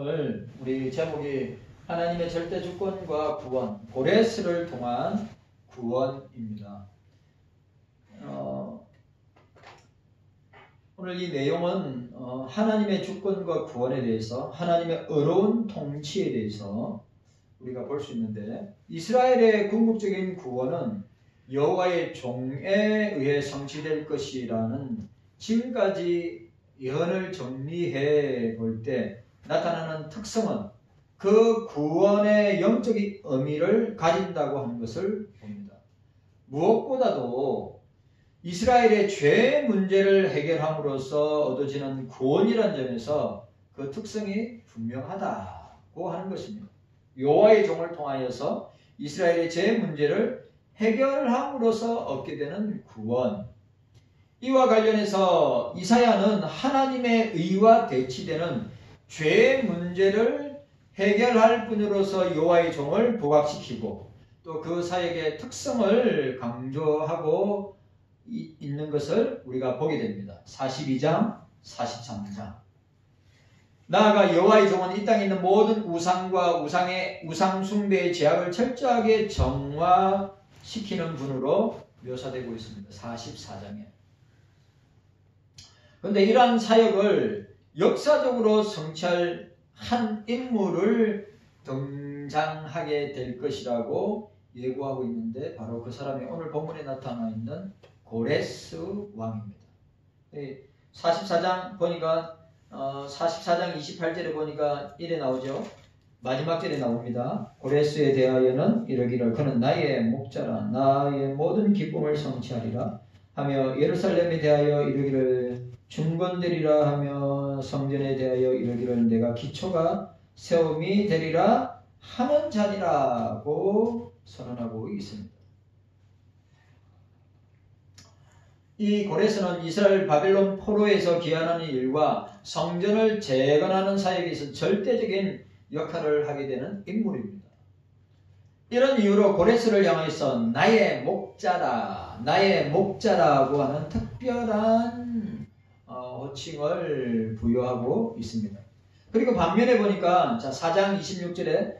오늘 우리 제목이 하나님의 절대 주권과 구원, 고레스를 통한 구원입니다. 오늘 이 내용은 하나님의 주권과 구원에 대해서, 하나님의 의로운 통치에 대해서 우리가 볼 수 있는데, 이스라엘의 궁극적인 구원은 여호와의 종에 의해 성취될 것이라는 지금까지 예언을 정리해 볼 때 나타나는 특성은 그 구원의 영적인 의미를 가진다고 하는 것을 봅니다. 무엇보다도 이스라엘의 죄 문제를 해결함으로써 얻어지는 구원이라는 점에서 그 특성이 분명하다고 하는 것입니다. 여호와의 종을 통하여서 이스라엘의 죄 문제를 해결함으로써 얻게 되는 구원. 이와 관련해서 이사야는 하나님의 의와 대치되는 죄의 문제를 해결할 분으로서 여호와의 종을 부각시키고 또 그 사역의 특성을 강조하고 있는 것을 우리가 보게 됩니다. 42장, 43장. 나아가 여호와의 종은 이 땅에 있는 모든 우상과 우상 숭배의 죄악을 철저하게 정화시키는 분으로 묘사되고 있습니다. 44장에. 그런데 이러한 사역을 역사적으로 성취할 한 인물을 등장하게 될 것이라고 예고하고 있는데, 바로 그 사람이 오늘 본문에 나타나 있는 고레스 왕입니다. 44장 보니까 44장 28절에 보니까 이래 나오죠. 마지막 절에 나옵니다. 고레스에 대하여는 이러기를 그는 나의 목자라 나의 모든 기쁨을 성취하리라 하며, 예루살렘에 대하여 이르기를 중건되리라 하며, 성전에 대하여 이르기를 내가 기초가 세움이 되리라 하는 자니라고 선언하고 있습니다. 이 고레스는 이스라엘 바벨론 포로에서 귀환하는 일과 성전을 재건하는 사역에서 절대적인 역할을 하게 되는 인물입니다. 이런 이유로 고레스를 향해서 나의 목자다, 나의 목자라고 하는 특별한 호칭을 부여하고 있습니다. 그리고 반면에 보니까 4장 26절에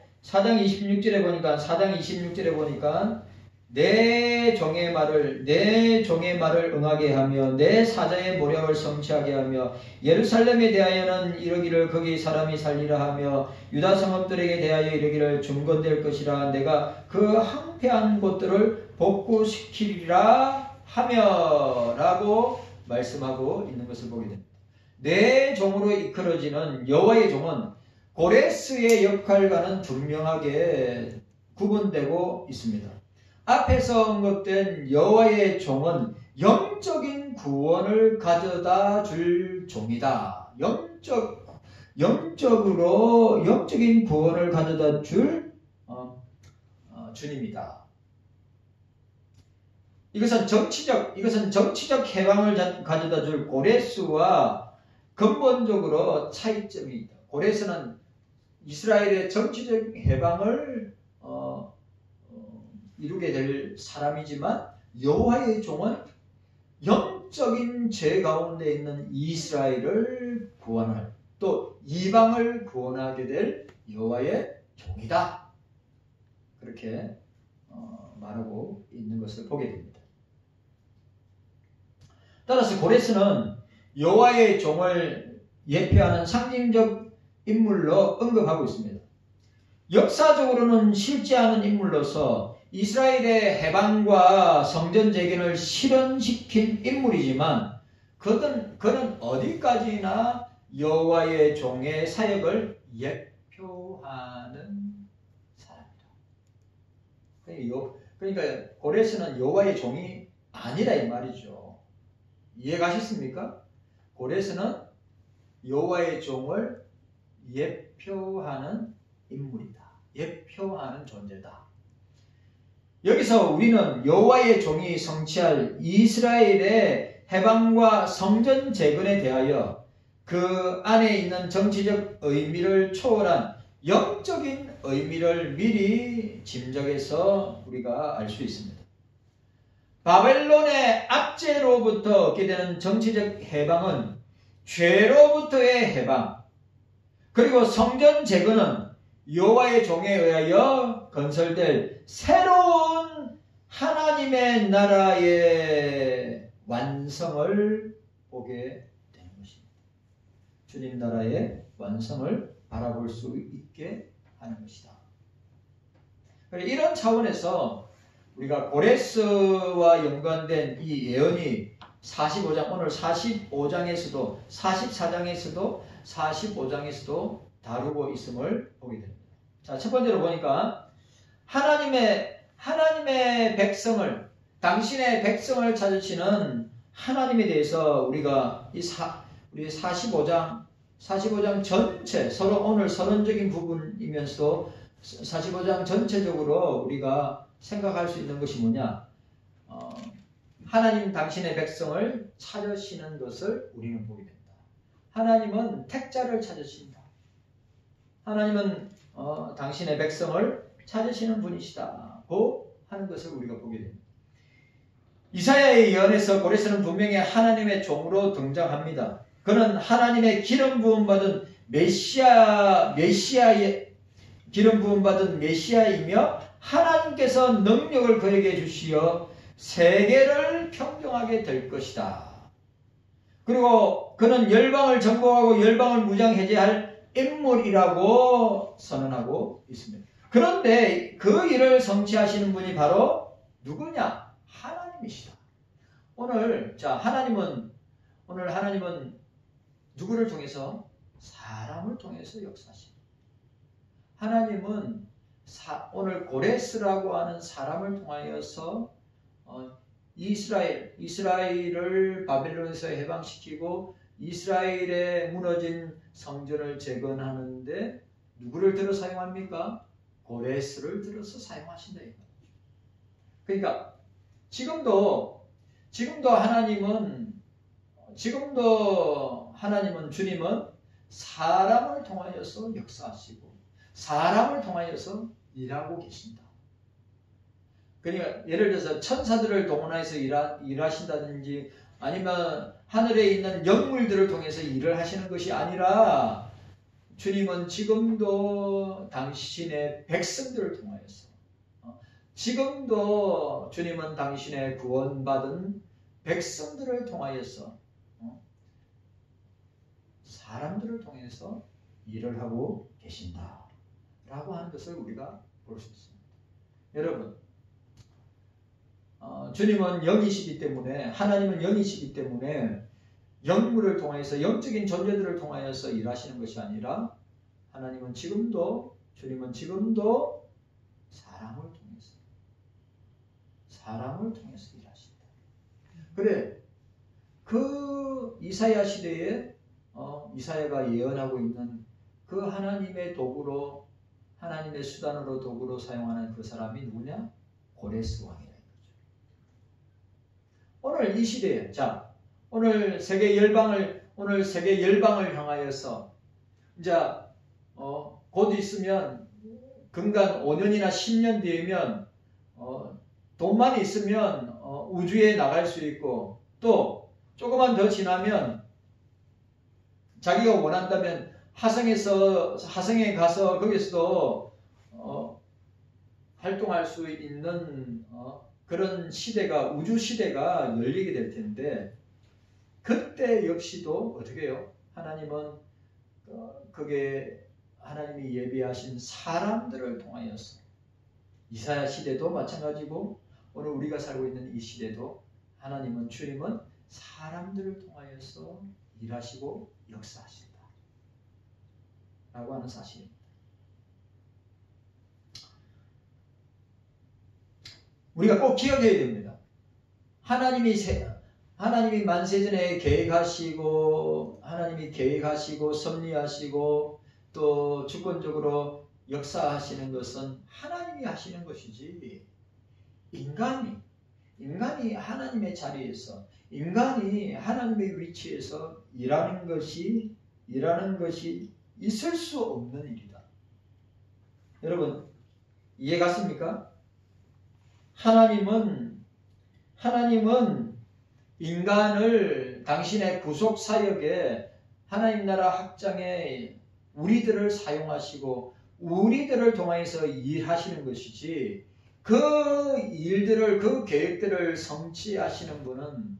보니까 내 종의 말을 응하게 하며 내 사자의 모략을 성취하게 하며, 예루살렘에 대하여는 이르기를 거기 사람이 살리라 하며, 유다 성읍들에게 대하여 이르기를 중건될 것이라 내가 그 황폐한 곳들을 복구시키리라 하며 라고 말씀하고 있는 것을 보게 됩니다. 내 종으로 이끌어지는 여호와의 종은 고레스의 역할과는 분명하게 구분되고 있습니다. 앞에서 언급된 여호와의 종은 영적인 구원을 가져다 줄 종이다. 영적인 구원을 가져다 줄 주님이다. 이것은 정치적 해방을 가져다 줄 고레스와 근본적으로 차이점이 있다. 고레스는 이스라엘의 정치적 해방을 이루게 될 사람이지만, 여호와의 종은 영적인 죄 가운데 있는 이스라엘을 구원할, 또 이방을 구원하게 될 여호와의 종이다. 그렇게 말하고 있는 것을 보게 됩니다. 따라서 고레스는 여호와의 종을 예표하는 상징적 인물로 언급하고 있습니다. 역사적으로는 실제 않은 인물로서 이스라엘의 해방과 성전 재건을 실현시킨 인물이지만, 그는 어디까지나 여호와의 종의 사역을 예표하는 사람이다. 그러니까 고레스는 여호와의 종이 아니라 이 말이죠. 이해가셨습니까? 고레스는 여호와의 종을 예표하는 인물이다. 예표하는 존재다. 여기서 우리는 여호와의 종이 성취할 이스라엘의 해방과 성전 재건에 대하여 그 안에 있는 정치적 의미를 초월한 영적인 의미를 미리 짐작해서 우리가 알 수 있습니다. 바벨론의 압제로부터 얻게 되는 정치적 해방은 죄로부터의 해방, 그리고 성전 재건은 여호와의 종에 의하여 건설될 새로운 하나님의 나라의 완성을 보게 되는 것입니다. 주님 나라의 완성을 바라볼 수 있게 하는 것이다. 이런 차원에서 우리가 고레스와 연관된 이 예언이 45장, 오늘 45장에서도 44장에서도 45장에서도 다루고 있음을 보게 됩니다. 자, 첫 번째로 보니까 하나님의 백성을, 당신의 백성을 찾으시는 하나님에 대해서 우리가 우리 45장 전체, 서로 오늘 서론적인 부분이면서도 45장 전체적으로 우리가 생각할 수 있는 것이 뭐냐? 하나님 당신의 백성을 찾으시는 것을 우리는 보게 됩니다. 하나님은 택자를 찾으신다. 하나님은 당신의 백성을 찾으시는 분이시다고 하는 것을 우리가 보게 됩니다. 이사야의 예언에서 고레스는 분명히 하나님의 종으로 등장합니다. 그는 하나님의 기름 부음 받은 기름 부음 받은 메시아이며 하나님께서 능력을 그에게 주시어 세계를 평정하게 될 것이다. 그리고 그는 열방을 정복하고 열방을 무장해제할 인물이라고 선언하고 있습니다. 그런데 그 일을 성취하시는 분이 바로 누구냐? 하나님이시다. 오늘 하나님은 누구를 통해서? 사람을 통해서 역사하십니다. 하나님은 오늘 고레스라고 하는 사람을 통하여서 이스라엘을 바벨론에서 해방시키고 이스라엘의 무너진 성전을 재건하는데 누구를 들어 사용합니까? 고레스를 들어서 사용하신다. 그러니까 지금도 하나님은 주님은 사람을 통하여서 역사하시고 사람을 통하여서 일하고 계신다. 그러니까 예를 들어서 천사들을 동원해서 일하신다든지 아니면 하늘에 있는 영물들을 통해서 일을 하시는 것이 아니라 주님은 지금도 당신의 백성들을 통하여서 지금도 주님은 당신의 구원받은 백성들을 통하여서 사람들을 통해서 일을 하고 계신다 라고 하는 것을 우리가 볼 수 있습니다. 여러분, 주님은 영이시기 때문에, 하나님은 영이시기 때문에 영물을 통해서, 영적인 존재들을 통하여서 일하시는 것이 아니라 주님은 지금도 사람을 통해서 일하신다. 그래, 그 이사야 시대에 이사야가 예언하고 있는 그 하나님의 도구로, 하나님의 수단으로 도구로 사용하는 그 사람이 누구냐? 고레스 왕이라는 거죠. 오늘 이 시대에, 오늘 세계 열방을 향하여서 이제 곧 있으면 근간 5년이나 10년 뒤에면 돈만 있으면 우주에 나갈 수 있고, 또 조금만 더 지나면 자기가 원한다면 화성에 가서 거기서도 활동할 수 있는 그런 시대가, 우주 시대가 열리게 될 텐데, 그때 역시도 어떻게 해요? 하나님은 하나님이 예비하신 사람들을 통하여서, 이사야 시대도 마찬가지고 오늘 우리가 살고 있는 이 시대도 주님은 사람들을 통하여서 일하시고 역사하신다 라고 하는 사실입니다. 우리가 꼭 기억해야 됩니다. 하나님이 만세전에 계획하시고 섭리하시고 또 주권적으로 역사하시는 것은 하나님이 하시는 것이지, 인간이 하나님의 자리에서, 인간이 하나님의 위치에서 일하는 것이 있을 수 없는 일이다. 여러분, 이해 갔습니까? 하나님은 인간을 당신의 구속 사역에, 하나님 나라 확장에 우리들을 사용하시고 우리들을 통해서 일하시는 것이지, 그 일들을, 그 계획들을 성취하시는 분은,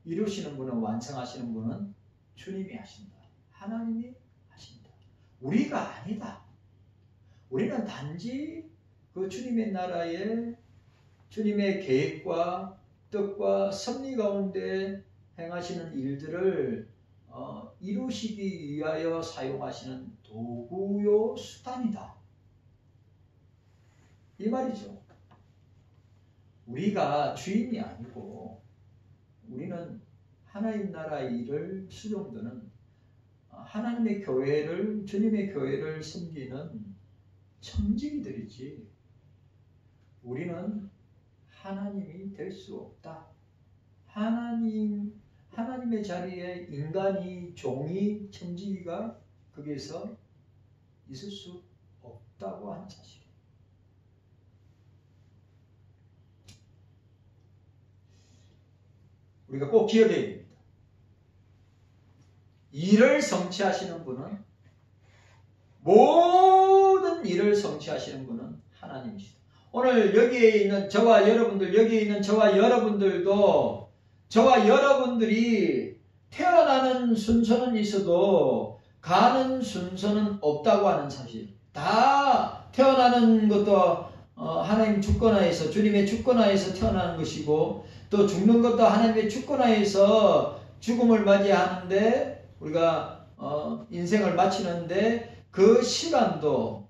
이루시는 분은, 완성하시는 분은 주님이 하신다. 하나님이 하신다. 우리가 아니다. 우리는 단지 그 주님의 나라에, 주님의 계획과 뜻과 섭리 가운데 행하시는 일들을 이루시기 위하여 사용하시는 도구요 수단이다. 이 말이죠. 우리가 주인이 아니고 우리는 하나님 나라의 일을 수종드는, 하나님의 교회를, 주님의 교회를 섬기는 청지기들이지, 우리는 하나님이 될 수 없다. 하나님의 자리에 인간이, 종이, 청지기가 거기에서 있을 수 없다고 하는 사실. 우리가 꼭 기억해야 됩니다. 일을 성취하시는 분은, 모든 일을 성취하시는 분은 하나님이시다. 오늘 여기에 있는 저와 여러분들, 여기에 있는 저와 여러분들도, 저와 여러분들이 태어나는 순서는 있어도 가는 순서는 없다고 하는 사실. 다 태어나는 것도 하나님 주권하에서, 주님의 주권하에서 태어나는 것이고, 또 죽는 것도 하나님의 주권하에서 죽음을 맞이하는데, 우리가 인생을 마치는데 그 시간도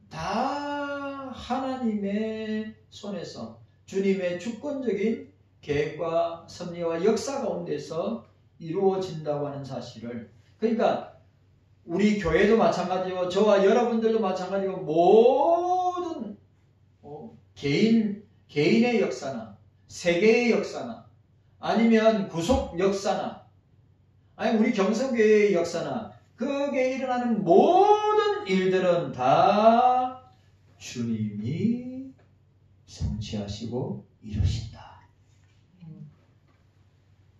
다 하나님의 손에서, 주님의 주권적인 계획과 섭리와 역사 가운데서 이루어진다고 하는 사실을, 그러니까 우리 교회도 마찬가지고 저와 여러분들도 마찬가지고, 모든 개인의 역사나 세계의 역사나 아니면 구속 역사나 아니 우리 경성교회의 역사나, 그게 일어나는 모든 일들은 다 주님이 성취하시고 이루신다.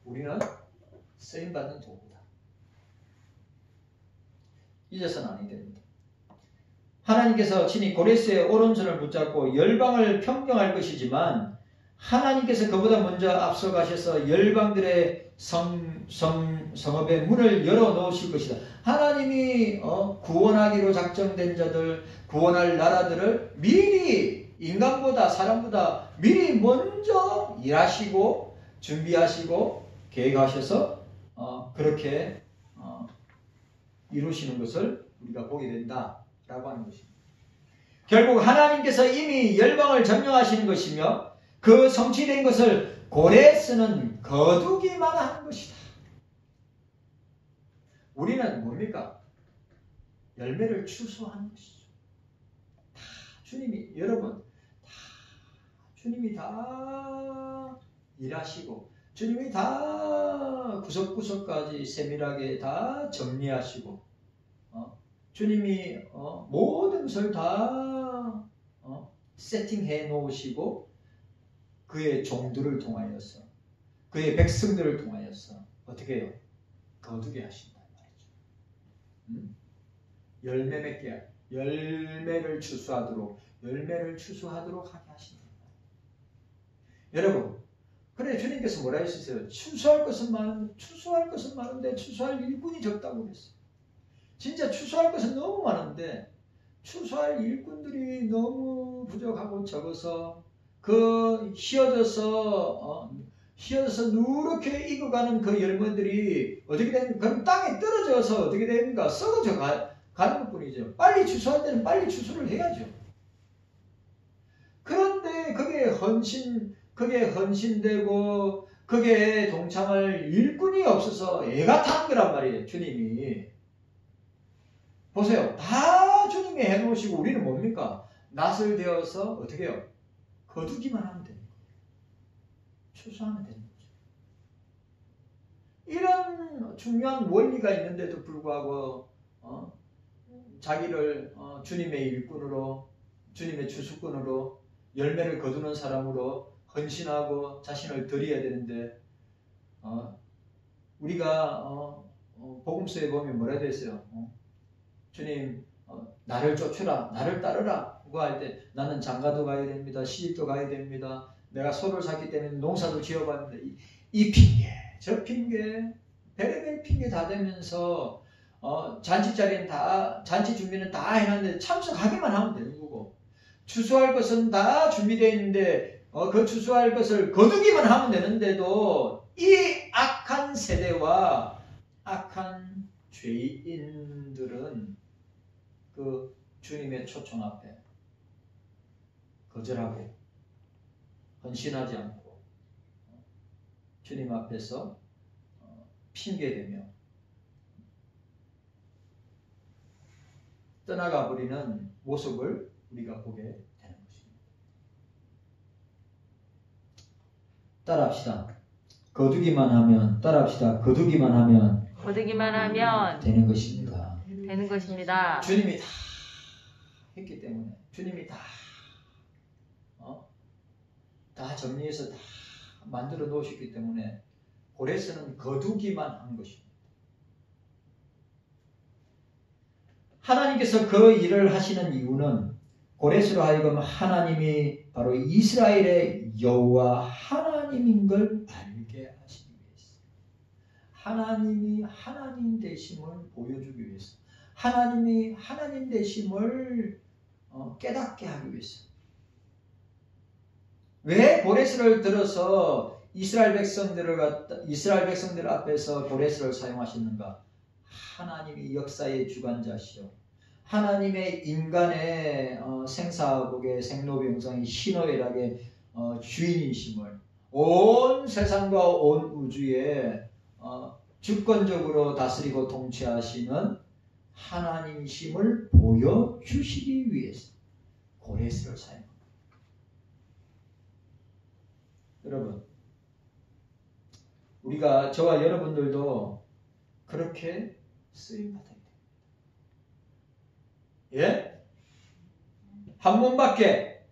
우리는 쓰임받는 도구다. 잊어서는 아니 됩니다. 하나님께서 친히 고레스의 오른손을 붙잡고 열방을 평정할 것이지만, 하나님께서 그보다 먼저 앞서가셔서 열방들의 성읍의 문을 열어놓으실 것이다. 하나님이 구원하기로 작정된 자들, 구원할 나라들을 미리, 인간보다, 사람보다 미리 먼저 일하시고 준비하시고 계획하셔서 그렇게 이루시는 것을 우리가 보게 된다라고 하는 것입니다. 결국 하나님께서 이미 열방을 점령하시는 것이며, 그 성취된 것을 고레스는 거두기만 하는 것이다. 우리는 뭡니까? 열매를 추수하는 것이죠. 다 주님이, 여러분, 주님이 다 일하시고, 주님이 다 구석구석까지 세밀하게 다 정리하시고, 주님이 모든 것을 다 세팅해 놓으시고, 그의 종들을 통하여서, 그의 백성들을 통하여서 어떻게 해요? 거두게 하신단 말이죠. 열매 맺게, 열매를 추수하도록 하게 하신단 말이에요. 여러분, 그래 주님께서 뭐라 했었어요? 추수할 것은 많은데 추수할 일꾼이 적다고 그랬어요. 진짜 추수할 것은 너무 많은데 추수할 일꾼들이 너무 부족하고 적어서, 그 휘어져서 누렇게 익어가는 그 열매들이 어떻게 되는, 그럼 땅에 떨어져서 어떻게 됩니까? 썩어져 가는 것 뿐이죠. 빨리 추수할 때는 빨리 추수를 해야죠. 그런데 그게 헌신되고 그게 동참할 일꾼이 없어서 애가 탄 거란 말이에요. 주님이 보세요. 다 주님이 해놓으시고 우리는 뭡니까? 낫을 되어서 어떻게 해요? 거두기만 하면 되는 거예요. 추수하면 되는 거죠. 이런 중요한 원리가 있는데도 불구하고 자기를 주님의 일꾼으로, 주님의 추수꾼으로, 열매를 거두는 사람으로 헌신하고 자신을 드려야 되는데, 우리가 복음서에 보면 뭐라 되어 있어요? 주님 나를 쫓으라, 나를 따르라 할 때 나는 장가도 가야 됩니다. 시집도 가야 됩니다. 내가 소를 샀기 때문에 농사도 지어봐야 됩니다. 이 핑계, 저 핑계, 별의별 핑계 다 대면서 잔치 자리는 다, 잔치 준비는 다 해놨는데 참석하기만 하면 되는 거고, 추수할 것은 다 준비되어 있는데 그 추수할 것을 거두기만 하면 되는데도 이 악한 세대와 악한 죄인들은 그 주님의 초청 앞에 거절하고 헌신하지 않고 주님 앞에서 핑계대며 떠나가 버리는 모습을 우리가 보게 되는 것입니다. 따라합시다. 거두기만 하면, 따라합시다. 거두기만 하면 되는 것입니다. 되는 것입니다. 주님이 다 했기 때문에, 주님이 다 정리해서 다 만들어 놓으셨기 때문에 고레스는 거두기만 한 것입니다. 하나님께서 그 일을 하시는 이유는 고레스로 하여금 하나님이 바로 이스라엘의 여호와 하나님인 걸 알게 하시기 위해서, 하나님이 하나님 되심을 보여주기 위해서, 하나님이 하나님 되심을 깨닫게 하기 위해서. 왜 고레스를 들어서 이스라엘 백성들 앞에서 고레스를 사용하셨는가? 하나님이 역사의 주관자시오, 하나님의 인간의 생사복의 생로병사의 희노애락의 주인이심을, 온 세상과 온 우주에 주권적으로 다스리고 통치하시는 하나님이심을 보여주시기 위해서 고레스를 사용합니다. 여러분, 우리가, 저와 여러분들도 그렇게 쓰임받아야 됩니다. 예? 한 번밖에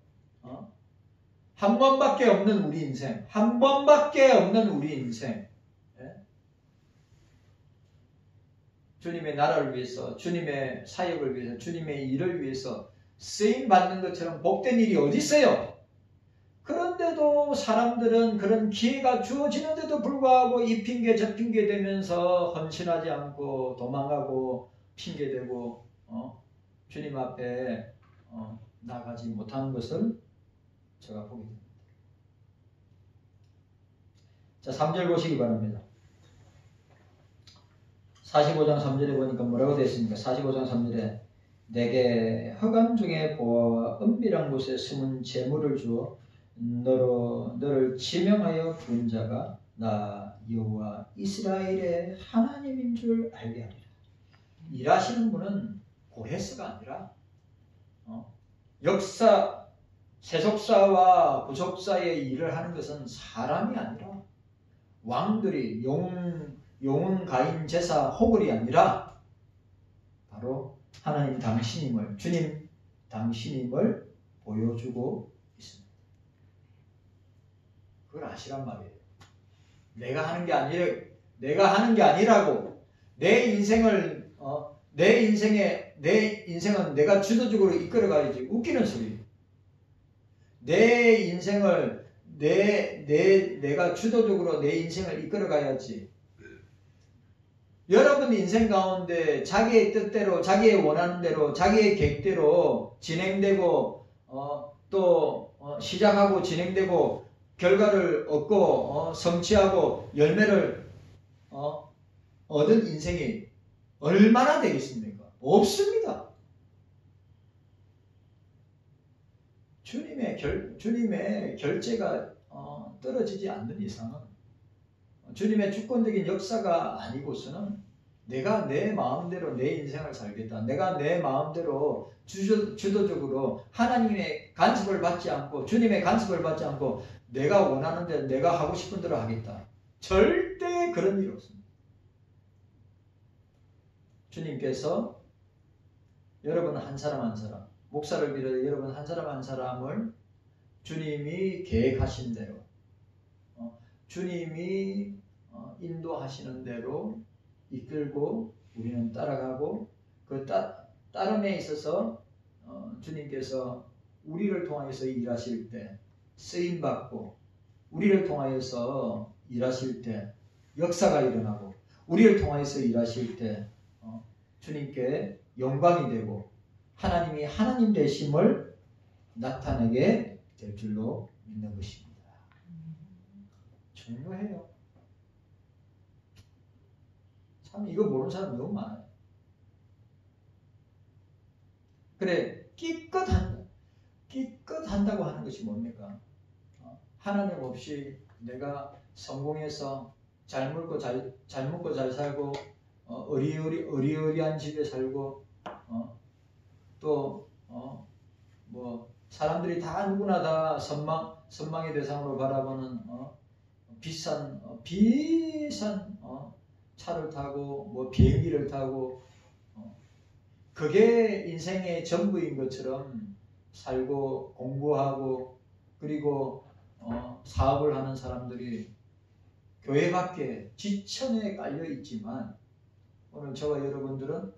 없는 우리 인생, 한 번밖에 없는 우리 인생, 예? 주님의 나라를 위해서, 주님의 사역을 위해서, 주님의 일을 위해서 쓰임받는 것처럼 복된 일이 어디 있어요? 그런데도 사람들은 그런 기회가 주어지는데도 불구하고 이 핑계 저 핑계 대면서 헌신하지 않고 도망가고 핑계대고 주님 앞에 나가지 못하는 것을 제가 보게 됩니다. 자, 3절 보시기 바랍니다. 45장 3절에 보니까 뭐라고 되어 있습니까? 45장 3절에 내게 허감 중에 보아와 은밀한 곳에 숨은 재물을 주어 너를 지명하여 부른 자가 나 여호와 이스라엘의 하나님인 줄 알게 하리라. 일하시는 분은 고레스가 아니라 역사, 세속사와 부속사의 일을 하는 것은 사람이 아니라 왕들이, 영웅 가인 제사 호글이 아니라 바로 하나님 당신임을, 주님 당신임을 보여주고 있습니다. 그걸 아시란 말이에요. 내가 하는 게 아니라고. 내 인생은 내가 주도적으로 이끌어가야지. 웃기는 소리. 내 인생을 내가 주도적으로 내 인생을 이끌어가야지. 여러분 인생 가운데 자기의 뜻대로, 자기의 원하는 대로, 자기의 계획대로 진행되고 또 시작하고 진행되고 결과를 얻고 성취하고 열매를 얻은 인생이 얼마나 되겠습니까? 없습니다. 주님의 결제가 떨어지지 않는 이상은, 주님의 주권적인 역사가 아니고서는 내가 내 마음대로 내 인생을 살겠다, 내가 내 마음대로 주도적으로 하나님의 간섭을 받지 않고, 주님의 간섭을 받지 않고 내가 원하는 대로, 내가 하고 싶은 대로 하겠다, 절대 그런 일 없습니다. 주님께서 여러분 한 사람 한 사람, 목사를 비롯해 여러분 한 사람 한 사람을 주님이 계획하신 대로, 주님이 인도하시는 대로 이끌고 우리는 따라가고, 따름에 있어서 주님께서 우리를 통하여서 일하실 때 쓰임받고 우리를 통하여서 일하실 때 역사가 일어나고 우리를 통하여서 일하실 때 주님께 영광이 되고 하나님이 하나님 되심을 나타내게 될 줄로 믿는 것입니다. 중요해요. 참 이거 모르는 사람 너무 많아요. 그래 기껏 한다고 하는 것이 뭡니까? 하나님 없이 내가 성공해서 잘 먹고 잘 살고 어리어리한 집에 살고 또 뭐 사람들이 다 누구나 다 선망의 대상으로 바라보는 비싼 차를 타고 뭐 비행기를 타고 그게 인생의 전부인 것처럼 살고 공부하고 그리고 사업을 하는 사람들이 교회 밖에 지천에 깔려 있지만 오늘 저와 여러분들은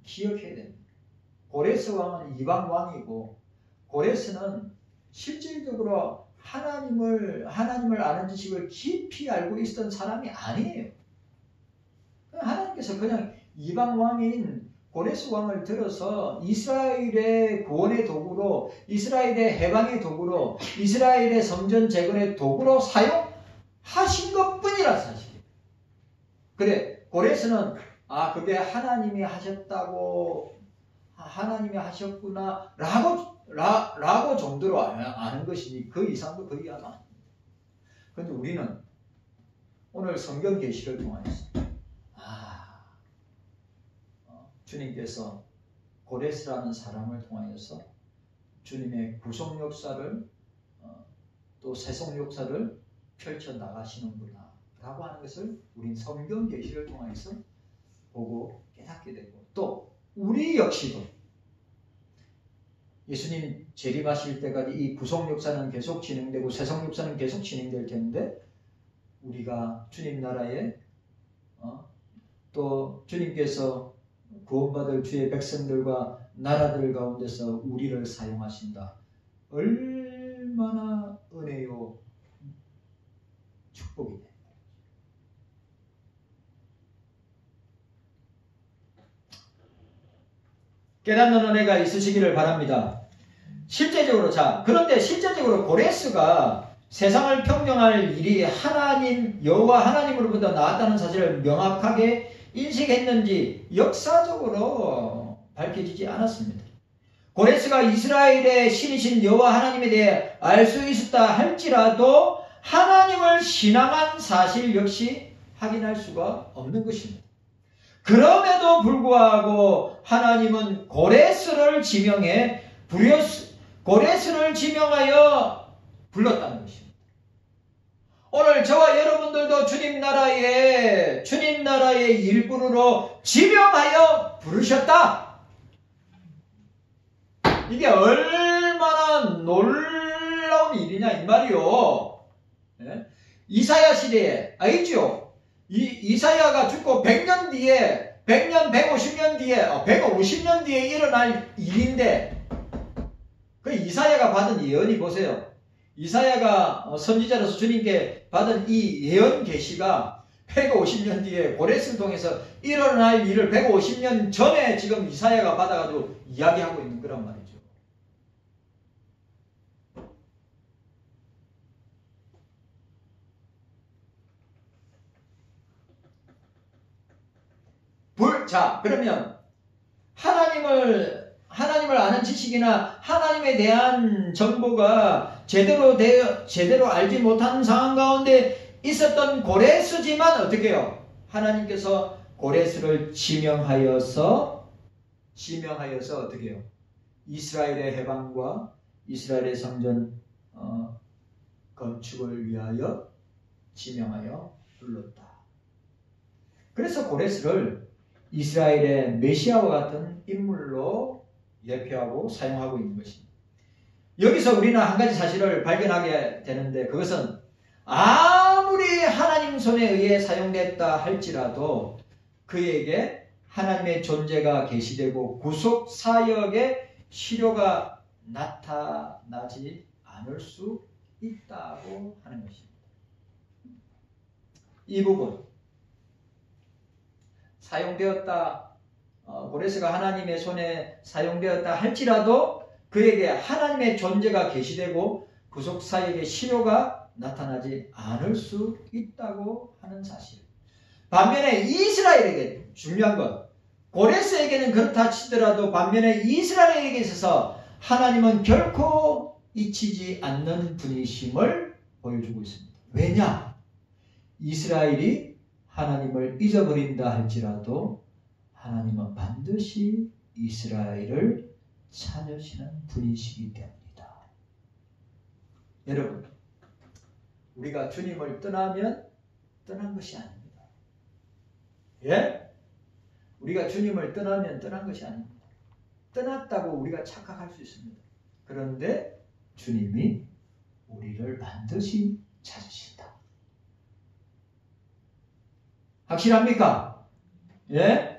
기억해야 됩니다. 고레스 왕은 이방 왕이고 고레스는 실질적으로 하나님을 아는 지식을 깊이 알고 있었던 사람이 아니에요. 하나님께서 그냥 이방 왕인 고레스 왕을 들어서 이스라엘의 구원의 도구로 이스라엘의 해방의 도구로 이스라엘의 성전 재건의 도구로 사용하신 것뿐이라 사실이에요. 그래 고레스는 그게 하나님이 하셨다고 하나님이 하셨구나 라고 정도로 아는 것이니 그 이상도 거의 안 합니다. 그런데 우리는 오늘 성경 계시를 통해서 주님께서 고레스라는 사람을 통하여서 주님의 구속 역사를 또 세속 역사를 펼쳐 나가시는구나 라고 하는 것을 우린 성경 계시를 통해서 보고 깨닫게 되고 또 우리 역시도 예수님 재림하실 때까지 이 구속 역사는 계속 진행되고 세속 역사는 계속 진행될 텐데 우리가 주님 나라에 또 주님께서 구원받을 주의 백성들과 나라들 가운데서 우리를 사용하신다. 얼마나 은혜요 축복이네. 깨닫는 은혜가 있으시기를 바랍니다. 그런데 실제적으로 고레스가 세상을 평정할 일이 여호와 하나님으로부터 나왔다는 사실을 명확하게 인식했는지 역사적으로 밝혀지지 않았습니다. 고레스가 이스라엘의 신이신 여호와 하나님에 대해 알 수 있었다 할지라도 하나님을 신앙한 사실 역시 확인할 수가 없는 것입니다. 그럼에도 불구하고 하나님은 고레스를 지명하여 불렀다는 것입니다. 오늘 저와 여러분들도 주님 나라의 일꾼으로 지명하여 부르셨다. 이게 얼마나 놀라운 일이냐 이 말이요. 이사야 시대에 알죠? 이사야가 죽고 100년 뒤에 150년 뒤에 일어날 일인데 그 이사야가 받은 예언이 보세요. 이사야가 선지자로서 주님께 받은 이 예언 계시가 150년 뒤에 고레스를 통해서 일어날 일을 150년 전에 지금 이사야가 받아가지고 이야기하고 있는 거란 말이죠. 그러면 하나님을 아는 지식이나 하나님에 대한 정보가 제대로 알지 못한 상황 가운데 있었던 고레스지만 어떻게 해요? 하나님께서 고레스를 지명하여서 어떻게 해요? 이스라엘의 해방과 이스라엘의 성전 건축을 위하여 지명하여 불렀다. 그래서 고레스를 이스라엘의 메시아와 같은 인물로 예표하고 사용하고 있는 것입니다. 여기서 우리는 한 가지 사실을 발견하게 되는데 그것은 아무리 하나님 손에 의해 사용됐다 할지라도 그에게 하나님의 존재가 계시되고 구속 사역의 실효가 나타나지 않을 수 있다고 하는 것입니다. 이 부분 사용되었다, 고레스가 하나님의 손에 사용되었다 할지라도 그에게 하나님의 존재가 계시되고 구속 사역의 실효가 나타나지 않을 수 있다고 하는 사실. 반면에 이스라엘에게 중요한 것, 고레스에게는 그렇다 치더라도 반면에 이스라엘에게 있어서 하나님은 결코 잊히지 않는 분이심을 보여주고 있습니다. 왜냐? 이스라엘이 하나님을 잊어버린다 할지라도 하나님은 반드시 이스라엘을 찾으시는 분이시기 때문이다. 여러분, 우리가 주님을 떠나면 떠난 것이 아닙니다. 예? 우리가 주님을 떠나면 떠난 것이 아닙니다. 떠났다고 우리가 착각할 수 있습니다. 그런데 주님이 우리를 반드시 찾으신다. 확실합니까? 예?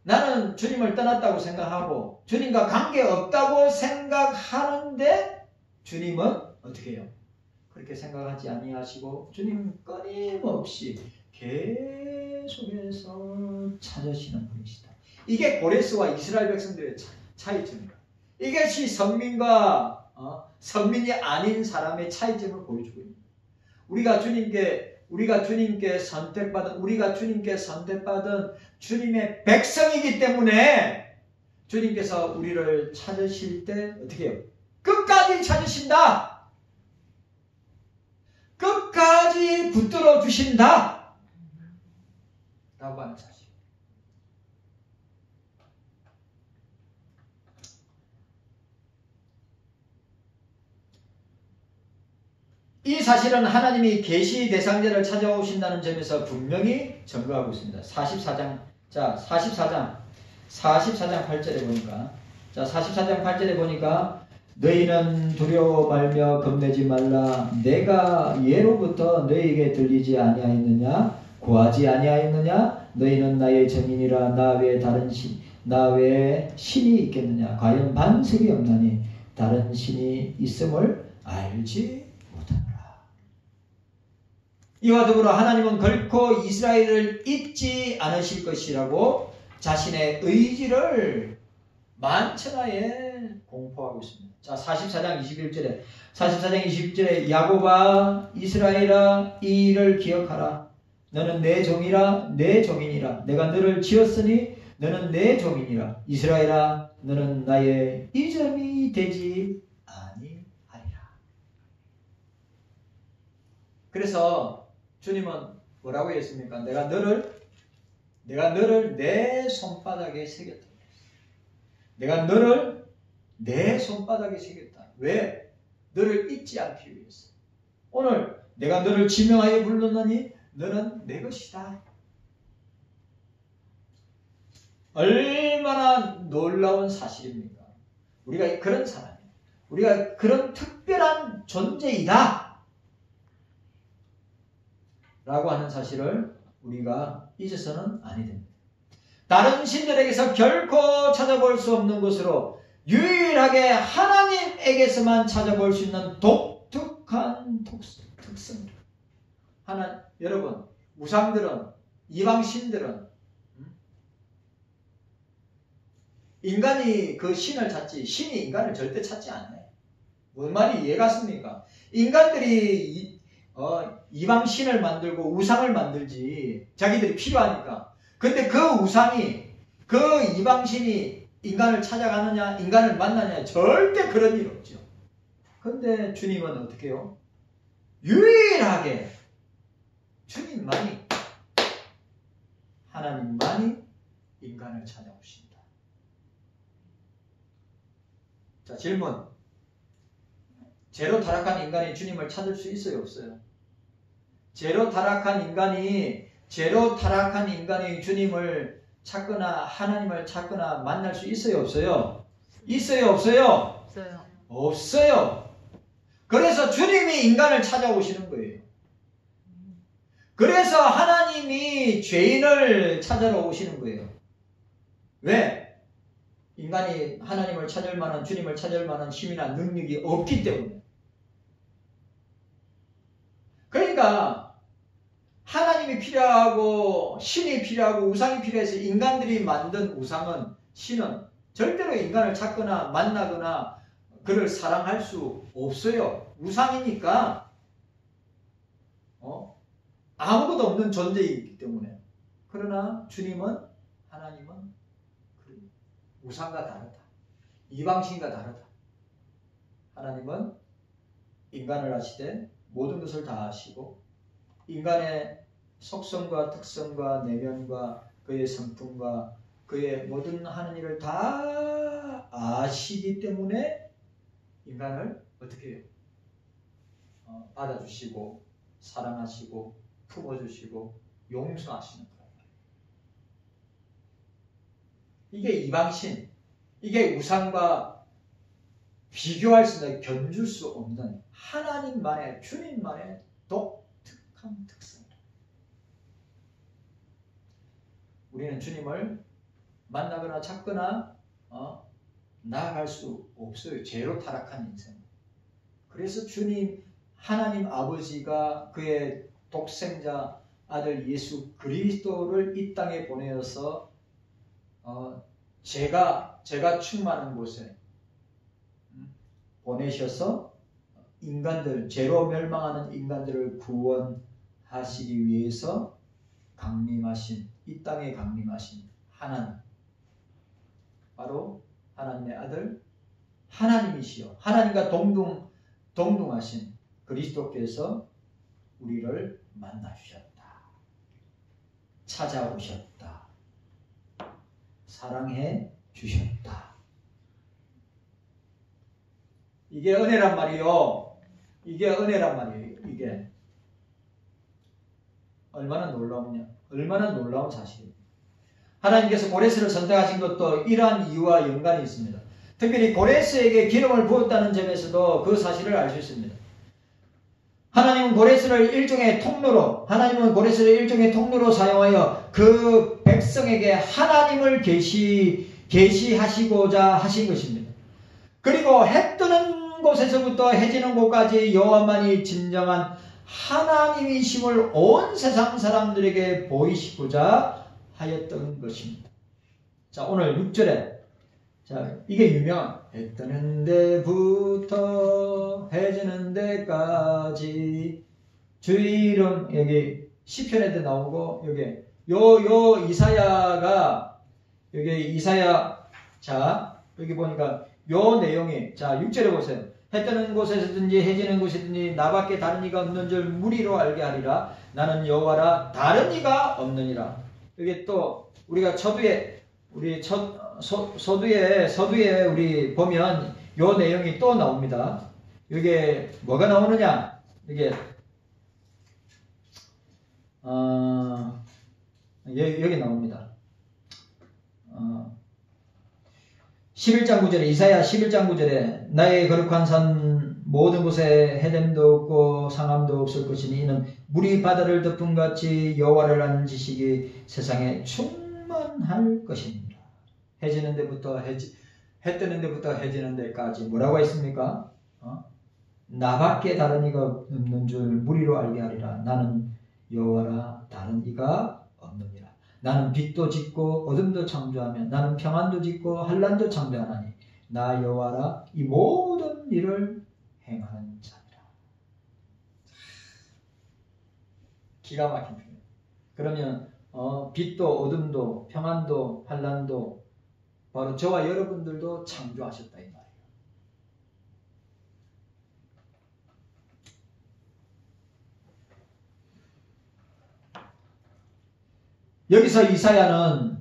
나는 주님을 떠났다고 생각하고 주님과 관계없다고 생각하는데 주님은 어떻게 해요? 그렇게 생각하지 아니하시고 주님은 끊임없이 계속해서 찾으시는 분이시다. 이게 고레스와 이스라엘 백성들의 차이점이다. 이것이 선민과 선민이 아닌 사람의 차이점을 보여주고 있습니다. 우리가 주님께 선택받은 주님의 백성이기 때문에 주님께서 우리를 찾으실 때 어떻게 해요? 끝까지 찾으신다. 끝까지 붙들어 주신다. 라고 하는 사실. 이 사실은 하나님이 계시 대상자를 찾아오신다는 점에서 분명히 증거하고 있습니다. 44장 8절에 보니까 44장 8절에 보니까 너희는 두려워 말며 겁내지 말라. 내가 예로부터 너희에게 들리지 아니하였느냐? 구하지 아니하였느냐? 너희는 나의 증인이라. 나 외에 신이 있겠느냐? 과연 반석이 없나니 다른 신이 있음을 알지 못하노라. 이와 더불어 하나님은 결코 이스라엘을 잊지 않으실 것이라고 자신의 의지를 만천하에 공포하고 있습니다. 자, 44장 21절에 야곱아 이스라엘아 이 일을 기억하라. 너는 내 종이라 내 종이니라. 내가 너를 지었으니 너는 내 종이니라. 이스라엘아 너는 나의 이점이 되지 아니하리라. 그래서 주님은 뭐라고 했습니까? 내가 너를 내 손바닥에 새겼다. 내가 너를 내 손바닥에 새겼다. 왜? 너를 잊지 않기 위해서. 오늘 내가 너를 지명하여 불렀느니 너는 내 것이다. 얼마나 놀라운 사실입니까? 우리가 그런 사람이에요. 우리가 그런 특별한 존재이다. 라고 하는 사실을 우리가 잊어서는 아니 됩니다. 다른 신들에게서 결코 찾아볼 수 없는 것으로 유일하게 하나님에게서만 찾아볼 수 있는 독특한 특성. 여러분, 우상들은, 이방 신들은 인간이 그 신을 찾지 신이 인간을 절대 찾지 않아요. 뭔 말이 이해가 갔습니까? 인간들이 이방 신을 만들고 우상을 만들지 자기들이 필요하니까. 근데 그 우상이 그 이방 신이 인간을 찾아가느냐 인간을 만나냐 절대 그런 일 없죠. 근데 주님은 어떻게 해요? 유일하게 주님만이 하나님만이 인간을 찾아오신다. 자, 질문. 죄로 타락한 인간이 주님을 찾을 수 있어요, 없어요? 죄로 타락한 인간이 주님을 찾거나 하나님을 찾거나 만날 수 있어요, 없어요? 있어요, 없어요? 없어요. 없어요. 그래서 주님이 인간을 찾아오시는 거예요. 그래서 하나님이 죄인을 찾아러 오시는 거예요. 왜? 인간이 하나님을 찾을 만한, 주님을 찾을 만한 힘이나 능력이 없기 때문에. 그러니까 하나님이 필요하고 신이 필요하고 우상이 필요해서 인간들이 만든 우상은, 신은 절대로 인간을 찾거나 만나거나 그를 사랑할 수 없어요. 우상이니까 아무것도 없는 존재이기 때문에. 그러나 주님은, 하나님은 우상과 다르다. 이방신과 다르다. 하나님은 인간을 하시되 모든 것을 다 아시고 인간의 속성과 특성과 내면과 그의 성품과 그의 모든 하는 일을 다 아시기 때문에 인간을 어떻게 해요? 받아주시고 사랑하시고 품어주시고 용서하시는 거예요. 이게 이방신, 이게 우상과 비교할 수 없는, 견줄 수 없는 하나님만의, 주님만의 독특한 특성이다. 우리는 주님을 만나거나 찾거나 나아갈 수 없어요. 죄로 타락한 인생. 그래서 주님, 하나님 아버지가 그의 독생자 아들 예수 그리스도를 이 땅에 보내어서 제가 충만한 곳에 보내셔서 인간들, 죄로 멸망하는 인간들을 구원하시기 위해서 강림하신, 이 땅에 강림하신 하나님, 바로 하나님의 아들 하나님이시여, 하나님과 동등하신 그리스도께서 우리를 만나주셨다. 찾아오셨다. 사랑해 주셨다. 이게 은혜란 말이요. 이게 은혜란 말이에요. 이게 얼마나 놀라우냐. 얼마나 놀라운 사실이에요. 하나님께서 고레스를 선택하신 것도 이러한 이유와 연관이 있습니다. 특별히 고레스에게 기름을 부었다는 점에서도 그 사실을 알 수 있습니다. 하나님은 고레스를 일종의 통로로 사용하여 그 백성에게 하나님을 계시하시고자 하신 것입니다. 그리고 해 뜨는 곳에서부터 해 지는 곳까지 여호와만이 진정한 하나님이심을 온 세상 사람들에게 보이시고자 하였던 것입니다. 자, 오늘 6절에, 자, 이게 유명한, 해 뜨는 데부터 해 지는 데까지 주의 이름, 여기 시편에도 나오고, 여기 이사야가, 여기 이사야, 자, 여기 보니까 요 내용이, 자, 6절에 보세요. 해 뜨는 곳에서든지 해 지는 곳이든지 나밖에 다른 이가 없는 줄 무리로 알게 하리라. 나는 여호와라, 다른 이가 없느니라. 여기 또 우리가 서두에 우리 보면 요 내용이 또 나옵니다. 이게 뭐가 나오느냐? 이게 여기 나옵니다. 11장 9절에, 이사야 11장 9절에 나의 거룩한 산 모든 곳에 해됨도 없고 상함도 없을 것이니 이는 물이 바다를 덮음같이 여호와를 아는 지식이 세상에 충만할 것입니다. 해 지는 데부터 해 뜨는 데부터 해 지는 데까지 뭐라고 했습니까? 나밖에 다른 이가 없는 줄 무리로 알게 하리라. 나는 여호와라, 다른 이가 없느니라. 나는 빛도 짓고 어둠도 창조하며 나는 평안도 짓고 환난도 창조하나니 나 여호와라, 이 모든 일을 행하는 자니라. 기가 막힌 표현. 그러면 빛도 어둠도 평안도 환난도 바로 저와 여러분들도 창조하셨다 이 말이에요. 여기서 이사야는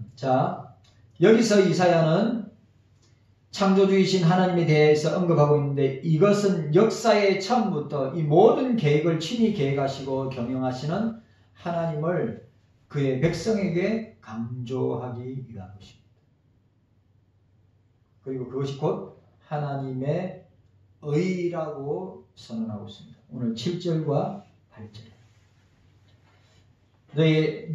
창조주이신 하나님에 대해서 언급하고 있는데, 이것은 역사의 처음부터 이 모든 계획을 친히 계획하시고 경영하시는 하나님을 그의 백성에게 강조하기 위한 것입니다. 그리고 그것이 곧 하나님의 의라고 선언하고 있습니다. 오늘 7절과 8절.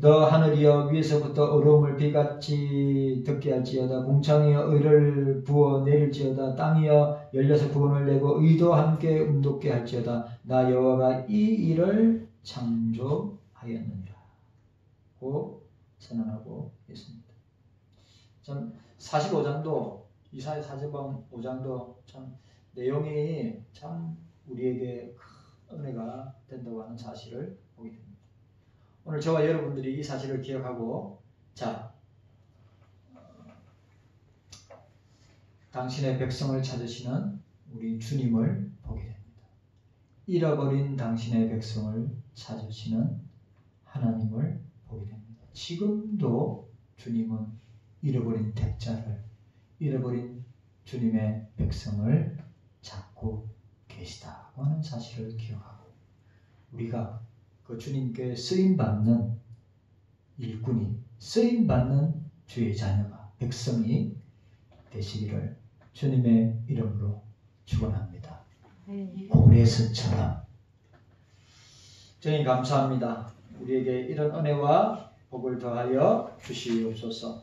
너 하늘이여 위에서부터 어려움을 비같이 듣게 할지어다. 궁창이여 의를 부어 내릴지어다. 땅이여 열려서 구원을 내고 의도 함께 움돋게 할지어다. 나 여호와가 이 일을 창조하였느니라 고 선언하고 있습니다. 참 45장도 이사야 45장 5장도 참 내용이 참 우리에게 큰 은혜가 된다고 하는 사실을 보게 됩니다. 오늘 저와 여러분들이 이 사실을 기억하고 당신의 백성을 찾으시는 우리 주님을 보게 됩니다. 잃어버린 당신의 백성을 찾으시는 하나님을 보게 됩니다. 지금도 주님은 잃어버린 택자를, 잃어버린 주님의 백성을 찾고 계시다고 하는 사실을 기억하고 우리가 그 주님께 쓰임받는 일꾼이, 쓰임받는 주의 자녀가, 백성이 되시기를 주님의 이름으로 축원합니다. 고레스처럼. 주님 감사합니다. 우리에게 이런 은혜와 복을 더하여 주시옵소서.